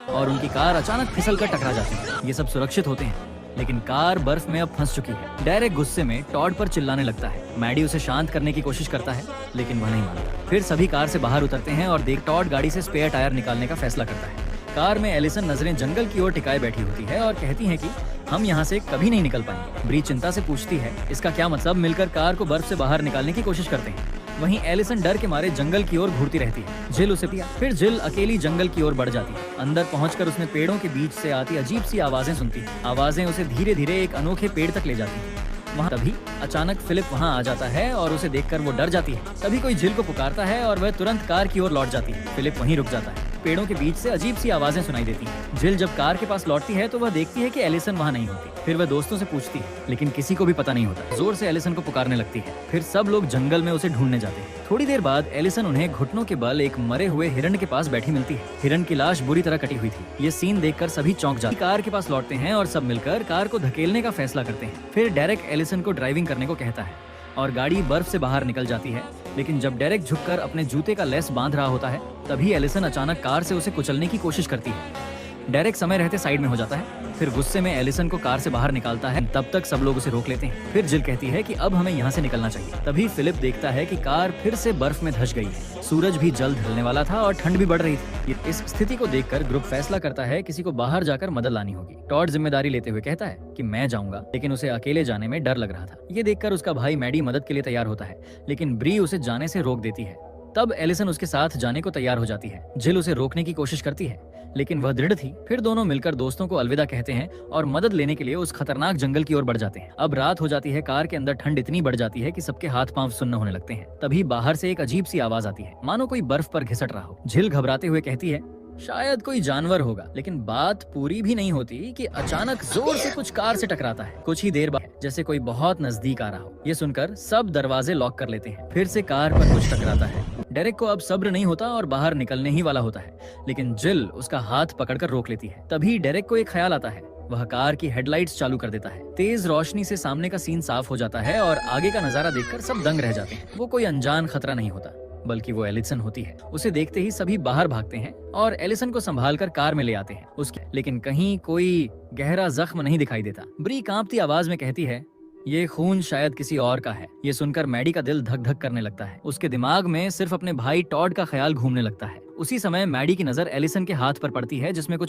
और उनकी कार अचानक फिसल कर टकरा जाती है। ये सब सुरक्षित होते हैं, लेकिन कार बर्फ में अब फंस चुकी है। डेरेक गुस्से में टॉड पर चिल्लाने लगता है। मैडी उसे शांत करने की कोशिश करता है, लेकिन वह नहीं मानता। फिर सभी कार से बाहर उतरते हैं और टॉड गाड़ी से स्पेयर टायर निकालने का फैसला करता है। कार में एलिसन नजरें जंगल की ओर टिकाए बैठी होती है और कहती है कि हम यहाँ से कभी नहीं निकल पाएंगे। ब्री चिंता से पूछती है इसका क्या मतलब। मिलकर कार को बर्फ से बाहर निकालने की कोशिश करते हैं। वहीं एलिसन डर के मारे जंगल की ओर घूरती रहती है। जिल उसे पिया। फिर जिल अकेली जंगल की ओर बढ़ जाती है। अंदर पहुंचकर उसने पेड़ों के बीच से आती अजीब सी आवाजें सुनती है। आवाजें उसे धीरे धीरे एक अनोखे पेड़ तक ले जाती है। वहाँ तभी अचानक फिलिप वहाँ आ जाता है और उसे देखकर वो डर जाती है। तभी कोई जिल को पुकारता है और वह तुरंत कार की ओर लौट जाती है। फिलिप वहीं रुक जाता है। पेड़ों के बीच से अजीब सी आवाजें सुनाई देती हैं। जिल जब कार के पास लौटती है तो वह देखती है कि एलिसन वहाँ नहीं होती। फिर वह दोस्तों से पूछती है, लेकिन किसी को भी पता नहीं होता। जोर से एलिसन को पुकारने लगती है। फिर सब लोग जंगल में उसे ढूंढने जाते हैं। थोड़ी देर बाद एलिसन उन्हें घुटनों के बल एक मरे हुए हिरण के पास बैठी मिलती है। हिरण की लाश बुरी तरह कटी हुई थी। ये सीन देखकर सभी चौंक जाते हैं। कार के पास लौटते हैं और सब मिलकर कार को धकेलने का फैसला करते हैं। फिर डेरेक एलिसन को ड्राइविंग करने को कहता है और गाड़ी बर्फ से बाहर निकल जाती है। लेकिन जब डेरेक झुककर अपने जूते का लेस बांध रहा होता है, तभी एलिसन अचानक कार से उसे कुचलने की कोशिश करती है। डेरेक समय रहते साइड में हो जाता है। फिर गुस्से में एलिसन को कार से बाहर निकालता है। तब तक सब लोग उसे रोक लेते हैं। फिर जिल कहती है कि अब हमें यहाँ से निकलना चाहिए। तभी फिलिप देखता है कि कार फिर से बर्फ में धंस गई है। सूरज भी जल्द ढलने वाला था और ठंड भी बढ़ रही थी। इस स्थिति को देखकर ग्रुप फैसला करता है किसी को बाहर जाकर मदद लानी होगी। टॉड जिम्मेदारी लेते हुए कहता है कि मैं जाऊंगा, लेकिन उसे अकेले जाने में डर लग रहा था। ये देखकर उसका भाई मैडी मदद के लिए तैयार होता है, लेकिन ब्री उसे जाने से रोक देती है। तब एलिसन उसके साथ जाने को तैयार हो जाती है। जिल उसे रोकने की कोशिश करती है, लेकिन वह दृढ़ थी। फिर दोनों मिलकर दोस्तों को अलविदा कहते हैं और मदद लेने के लिए उस खतरनाक जंगल की ओर बढ़ जाते हैं। अब रात हो जाती है। कार के अंदर ठंड इतनी बढ़ जाती है कि सबके हाथ पांव सुन्न होने लगते हैं। तभी बाहर से एक अजीब सी आवाज आती है, मानो कोई बर्फ पर घिसट रहा हो। जिल घबराते हुए कहती है शायद कोई जानवर होगा, लेकिन बात पूरी भी नहीं होती कि अचानक जोर से कुछ कार से टकराता है। कुछ ही देर बाद जैसे कोई बहुत नजदीक आ रहा हो। ये सुनकर सब दरवाजे लॉक कर लेते हैं। फिर से कार पर कुछ टकराता है। डेरेक को अब सब्र नहीं होता और बाहर निकलने ही वाला होता है, लेकिन जिल उसका हाथ पकड़कर रोक लेती है। तभी डेरेक को एक ख्याल आता है। वह कार की हेडलाइट्स चालू कर देता है। तेज रोशनी से सामने का सीन साफ हो जाता है और आगे का नजारा देखकर सब दंग रह जाते हैं। वो कोई अनजान खतरा नहीं होता, बल्कि वो एलिसन होती है। उसे देखते ही सभी बाहर भागते हैं और एलिसन को संभालकर कार में ले आते हैं उसके, लेकिन कहीं कोई गहरा जख्म नहीं दिखाई देता। ब्री कांपती आवाज में कहती है ये खून शायद किसी और का है। ये सुनकर मैडी का दिल धक धक करने लगता है। उसके दिमाग में सिर्फ अपने भाई टॉड का ख्याल घूमने लगता है। उसी समय मैडी की नजर एलिसन के हाथ पर पड़ती है, जिसमें कुछ